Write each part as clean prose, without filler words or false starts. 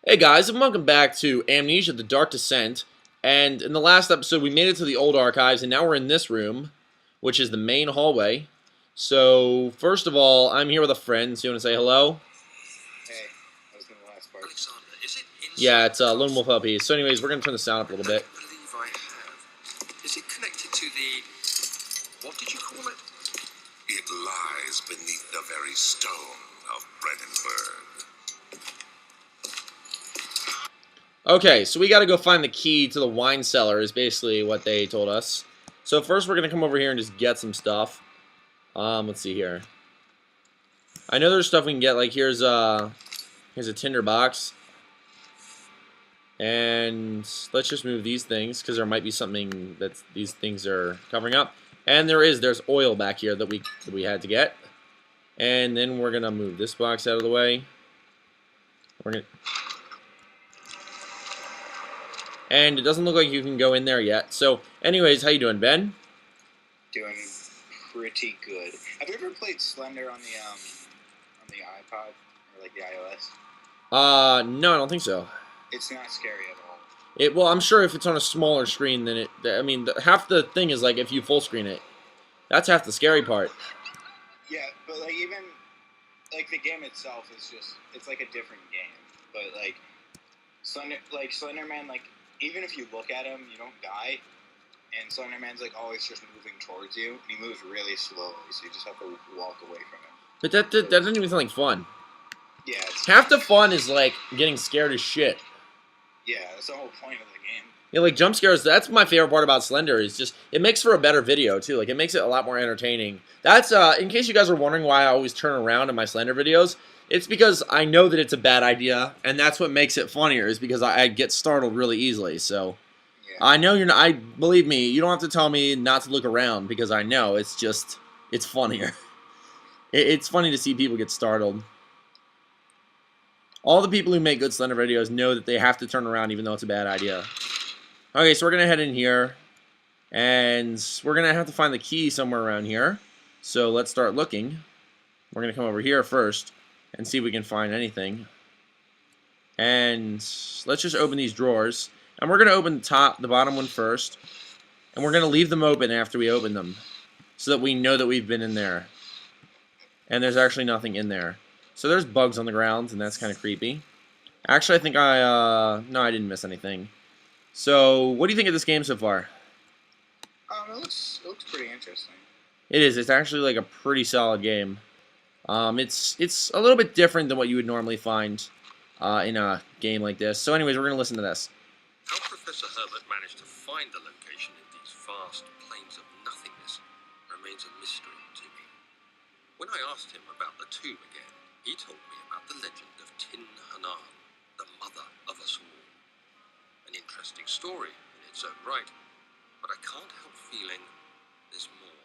Hey guys, and welcome back to Amnesia: The Dark Descent. And in the last episode, we made it to the old archives, and now we're in this room, which is the main hallway. So, first of all, I'm here with a friend. So you want to say hello? Hey, I was in the last part. Alexander, is it Yeah, it's Lone Wolf LP. So anyways, we're going to turn the sound up a little bit. I believe I have. Is it connected to the... What did you call it? It lies beneath the very stone of Brennenburg. Okay, so we got to go find the key to the wine cellar is basically what they told us. So first we're going to come over here and just get some stuff. Let's see here. I know there's stuff we can get, like here's a tinder box. And let's just move these things, because there might be something that these things are covering up. And there's oil back here that we had to get. And then we're going to move this box out of the way. And it doesn't look like you can go in there yet. So, anyways, how you doing, Ben? Doing pretty good. Have you ever played Slender on the iPod or like the iOS? No, I don't think so. It's not scary at all. Well, I'm sure if it's on a smaller screen, then I mean, half the thing is like if you full screen it. That's half the scary part. Yeah, but like even like the game itself is it's like a different game. But like Slenderman, like even if you look at him, you don't die. And Slenderman's like always just moving towards you, and he moves really slowly, so you just have to walk away from him. But that doesn't even sound like fun. Yeah, Half the fun is like getting scared as shit. Yeah, that's the whole point of the game. Yeah, like jump scares. That's my favorite part about Slender. Is just it makes for a better video too. Like it makes it a lot more entertaining. That's in case you guys are wondering why I always turn around in my Slender videos. It's because I know that it's a bad idea, and that's what makes it funnier. Is because I get startled really easily. So Yeah. I know you're not. Believe me, you don't have to tell me not to look around because I know it's funnier. It's funny to see people get startled. All the people who make good Slender videos know that they have to turn around even though it's a bad idea. Okay, so we're going to head in here. And we're going to have to find the key somewhere around here. So let's start looking. We're going to come over here first and see if we can find anything. And let's just open these drawers. And we're going to open the bottom one first. And we're going to leave them open after we open them. So that we know that we've been in there. And there's actually nothing in there. So there's bugs on the ground, and that's kind of creepy. Actually, I think no, I didn't miss anything. So, what do you think of this game so far? It looks pretty interesting. It is. It's actually like a pretty solid game. It's a little bit different than what you would normally find in a game like this. So, anyways, we're gonna listen to this. How Professor Herbert managed to find the location in these vast plains of nothingness remains a mystery to me. When I asked him about the tomb again, he told me about the legend of Tin Hanan, the mother of us all. An interesting story in its own right, but I can't help feeling there's more.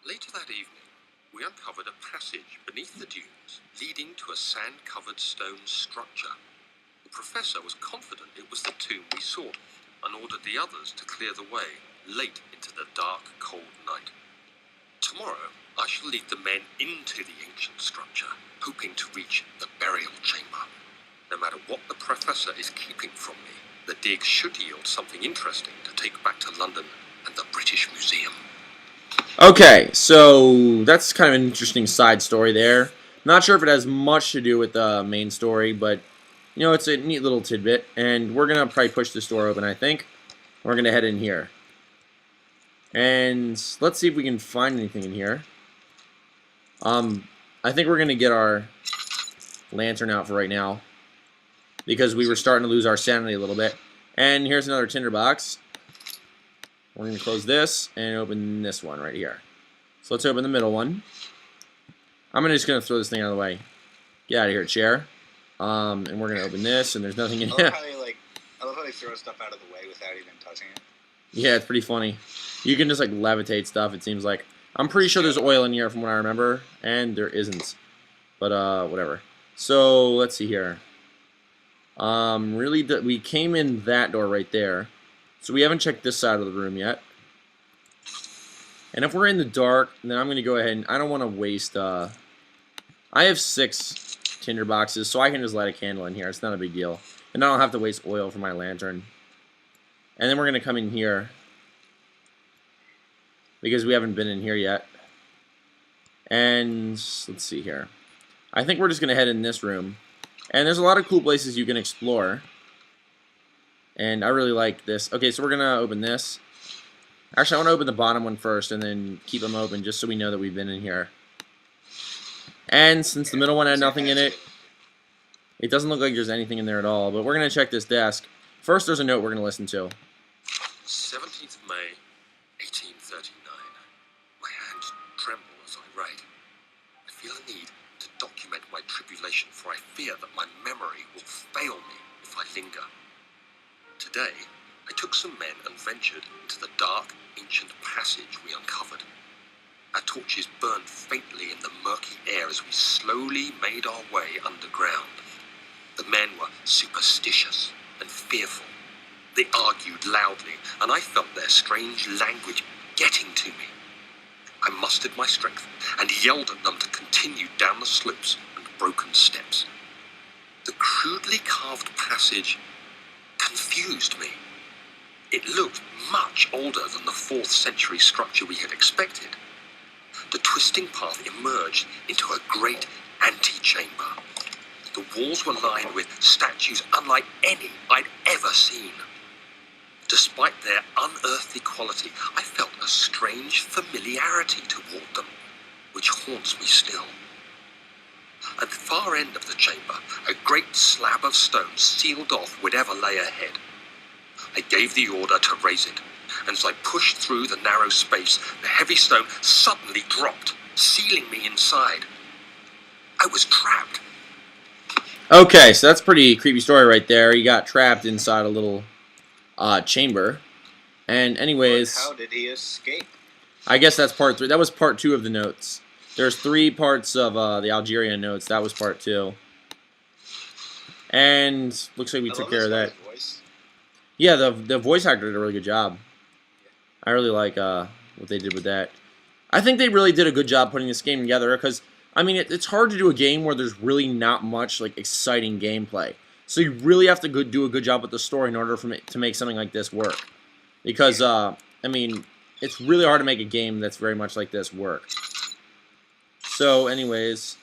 Later that evening, we uncovered a passage beneath the dunes leading to a sand-covered stone structure. The professor was confident it was the tomb we sought and ordered the others to clear the way late into the dark, cold night. Tomorrow, I shall lead the men into the ancient structure, hoping to reach the burial chamber. No matter what the professor is keeping from me, the dig should yield something interesting to take back to London and the British Museum. Okay, so that's kind of an interesting side story there. Not sure if it has much to do with the main story, but you know, it's a neat little tidbit. And we're gonna probably push this door open, I think. We're gonna head in here. And let's see if we can find anything in here. I think we're going to get our lantern out for right now. Because we were starting to lose our sanity a little bit. And here's another tinder box. We're going to close this and open this one right here. So let's open the middle one. I'm just going to throw this thing out of the way. Get out of here, chair. And we're going to open this, and there's nothing in here. I love how they throw stuff out of the way without even touching it. Yeah, it's pretty funny. You can just like levitate stuff, it seems like. I'm pretty sure there's oil in here from what I remember, and there isn't. But whatever. So let's see here. We came in that door right there. So we haven't checked this side of the room yet. And if we're in the dark, then I'm gonna go ahead and I don't want to waste I have 6 tinder boxes, so I can just light a candle in here. It's not a big deal. And I don't have to waste oil for my lantern. And then we're going to come in here, because we haven't been in here yet. And let's see here. I think we're just going to head in this room. And there's a lot of cool places you can explore. And I really like this. Okay, so we're going to open this. Actually, I want to open the bottom one first and then keep them open just so we know that we've been in here. And since the middle one had nothing in it, it doesn't look like there's anything in there at all. But we're going to check this desk. First, there's a note we're going to listen to. 17th of May, 1839. My hands tremble as I write. I feel a need to document my tribulation, for I fear that my memory will fail me if I linger. Today, I took some men and ventured into the dark, ancient passage we uncovered. Our torches burned faintly in the murky air as we slowly made our way underground. The men were superstitious and fearful. They argued loudly, and I felt their strange language getting to me. I mustered my strength and yelled at them to continue down the slopes and broken steps. The crudely carved passage confused me. It looked much older than the 4th century structure we had expected. The twisting path emerged into a great antechamber. The walls were lined with statues unlike any I'd ever seen. Despite their unearthly quality, I felt a strange familiarity toward them, which haunts me still. At the far end of the chamber, a great slab of stone sealed off whatever lay ahead. I gave the order to raise it, and as I pushed through the narrow space, the heavy stone suddenly dropped, sealing me inside. I was trapped. Okay, so that's a pretty creepy story right there. You got trapped inside a little chamber. And anyways, But how did he escape? I guess that's part 3. That was part 2 of the notes. There's 3 parts of the Algerian notes. That was part 2. And looks like we took care of that. Voice. Yeah, the voice actor did a really good job. I really like what they did with that. I think they really did a good job putting this game together because, I mean, it's hard to do a game where there's really not much like exciting gameplay. So you really have to do a good job with the story in order to make something like this work. Because, I mean, it's really hard to make a game that's very much like this work. So, anyways,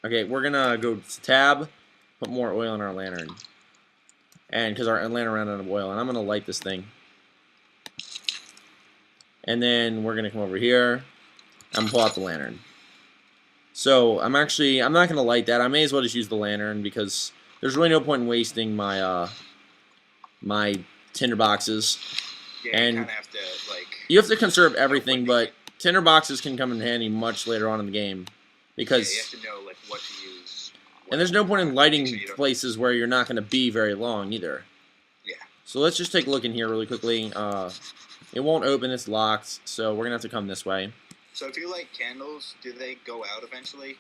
okay, we're gonna go to tab, put more oil in our lantern. And because our lantern ran out of oil, and I'm gonna light this thing. And then we're gonna come over here and pull out the lantern. So I'm not gonna light that. I may as well just use the lantern because there's really no point in wasting my my tinder boxes. Yeah, and you kind of have to like. You have to conserve everything, but tinder boxes can come in handy much later on in the game because Yeah, you have to know like what to use. and there's no point in lighting so you don't- places where you're not going to be very long either. Yeah. So let's just take a look in here really quickly. It won't open, it's locked, so we're gonna have to come this way. So if you light candles, do they go out eventually?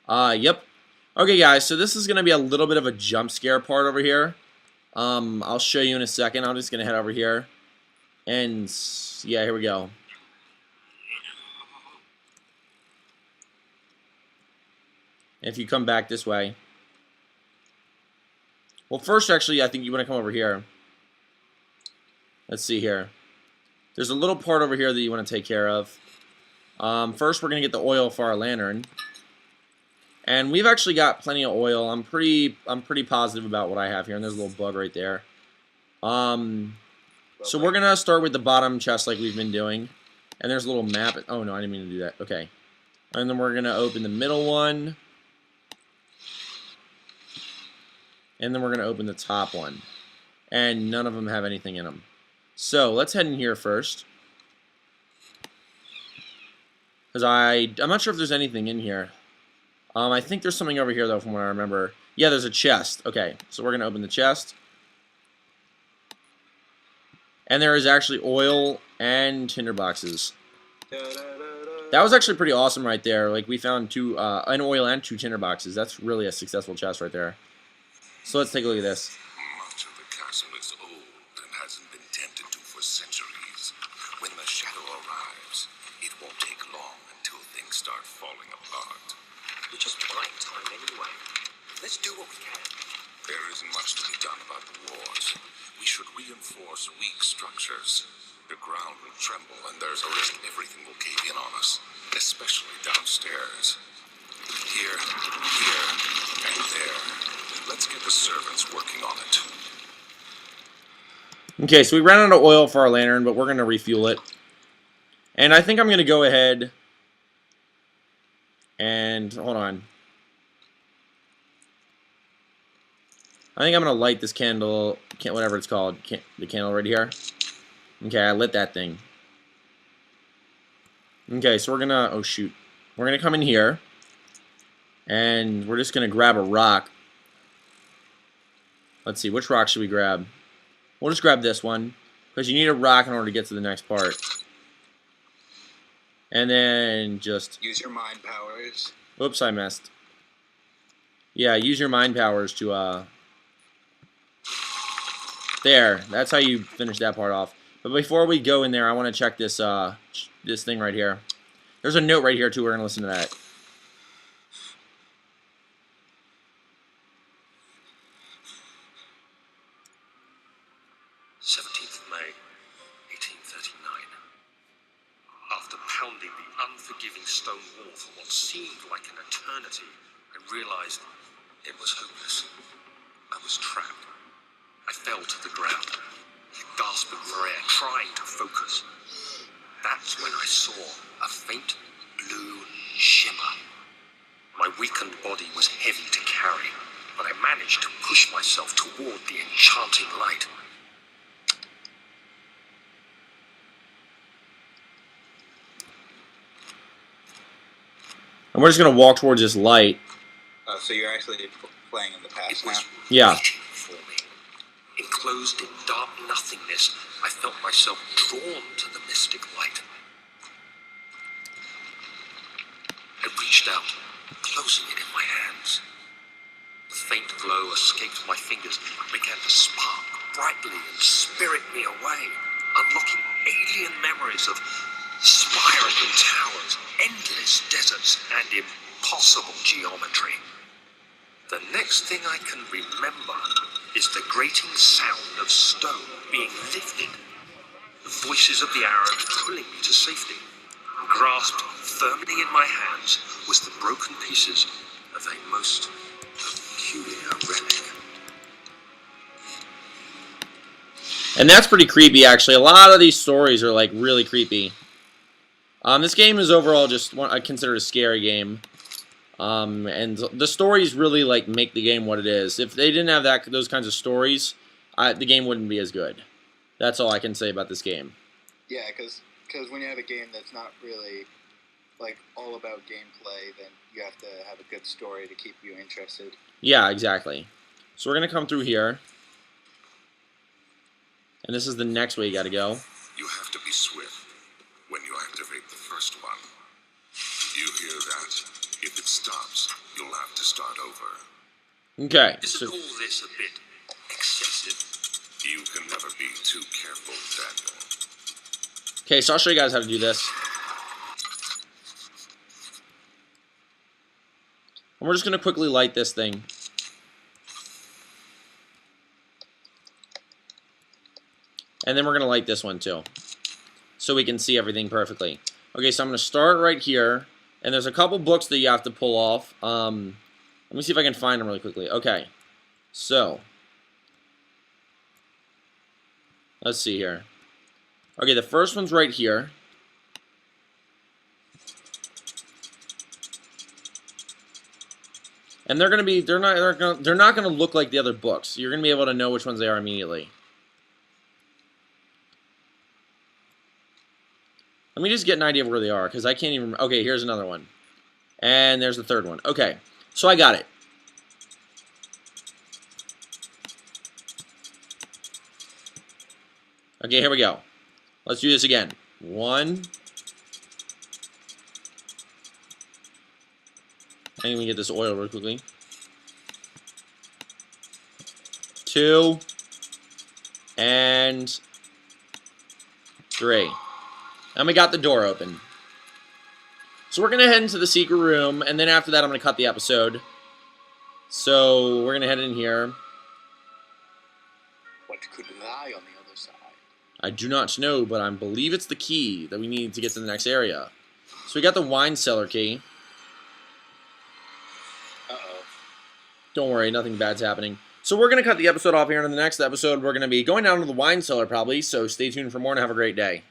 Yep. Okay, guys, so this is gonna be a little bit of a jump scare part over here. I'll show you in a second. I'm just gonna head over here, and yeah, here we go. If you come back this way. Well, first, actually, I think you want to come over here. Let's see here. There's a little part over here that you want to take care of. First, we're going to get the oil for our lantern. And we've actually got plenty of oil. I'm pretty positive about what I have here. And there's a little bug right there. So we're going to start with the bottom chest like we've been doing. And there's a little map. Oh, no, I didn't mean to do that. Okay. And then we're going to open the middle one. And then we're going to open the top one. And none of them have anything in them. So let's head in here first. Because I'm not sure if there's anything in here. I think there's something over here, though, from what I remember. Yeah, there's a chest. Okay, so we're going to open the chest. And there is actually oil and tinder boxes. That was actually pretty awesome right there. Like, we found an oil and 2 tinder boxes. That's really a successful chest right there. So let's take a look at this. Much of the castle is old and hasn't been tended to for centuries. When the shadow arrives, it won't take long until things start falling apart. We're just buying time anyway. Let's do what we can. There isn't much to be done about the walls. We should reinforce weak structures. The ground will tremble, and there's a risk everything will cave in on us, especially downstairs. Here, and there. Let's get the servants working on it. Okay, so we ran out of oil for our lantern, but we're going to refuel it. And I think I'm going to go ahead and... hold on. I think I'm going to light this candle, whatever it's called, the candle right here. Okay, I lit that thing. Okay, so we're going to... oh, shoot. We're going to come in here. And we're just going to grab a rock. Let's see, which rock should we grab? We'll just grab this one, because you need a rock in order to get to the next part. And then just... use your mind powers. oops, I missed. Yeah, use your mind powers to, there, that's how you finish that part off. But before we go in there, I want to check this, this thing right here. There's a note right here, too. We're going to listen to that. 17th May, 1839. After pounding the unforgiving stone wall for what seemed like an eternity, I realized it was hopeless. I was trapped. I fell to the ground, gasping for air, trying to focus. That's when I saw a faint blue shimmer. My weakened body was heavy to carry, but I managed to push myself toward the enchanting light. And we're just going to walk towards this light. So you're actually playing in the past now? Yeah. For me. Enclosed in dark nothingness, I felt myself drawn to the mystic light. I reached out, closing it in my hands. The faint glow escaped my fingers and began to spark brightly and spirit me away, unlocking alien memories of spiraling towers, endless deserts, and impossible geometry. The next thing I can remember is the grating sound of stone being lifted, the voices of the Arabs pulling me to safety. Grasped firmly in my hands was the broken pieces of a most peculiar relic. And that's pretty creepy, actually. A lot of these stories are, like, really creepy. This game is overall just what I consider a scary game. And the stories really, like, make the game what it is. If they didn't have those kinds of stories, the game wouldn't be as good. That's all I can say about this game. Yeah, because when you have a game that's not really, like, all about gameplay, then you have to have a good story to keep you interested. Yeah, exactly. So we're going to come through here. And this is the next way you got to go. You have to be swift when you activate the first one. You hear that? If it stops, you'll have to start over. Okay. Isn't all this a bit excessive? You can never be too careful, Daniel. Okay, so I'll show you guys how to do this. And we're just going to quickly light this thing. And then we're going to light this one too, so we can see everything perfectly. Okay, so I'm going to start right here. And there's a couple books that you have to pull off. Let me see if I can find them really quickly. Okay, so let's see here. Okay, the first one's right here. And they're not gonna look like the other books. You're gonna be able to know which ones they are immediately. Let me just get an idea of where they are, because I can't even... okay, here's another one. And there's the third one. Okay, so I got it. Okay, here we go. Let's do this again. 1. I think we get this oil real quickly. 2. And 3. And we got the door open. So we're going to head into the secret room, and then after that I'm going to cut the episode. So we're going to head in here. What could lie on the other side? I do not know, but I believe it's the key that we need to get to the next area. So we got the wine cellar key. Uh-oh. Don't worry, nothing bad's happening. So we're going to cut the episode off here, and in the next episode we're going to be going down to the wine cellar probably, so stay tuned for more and have a great day.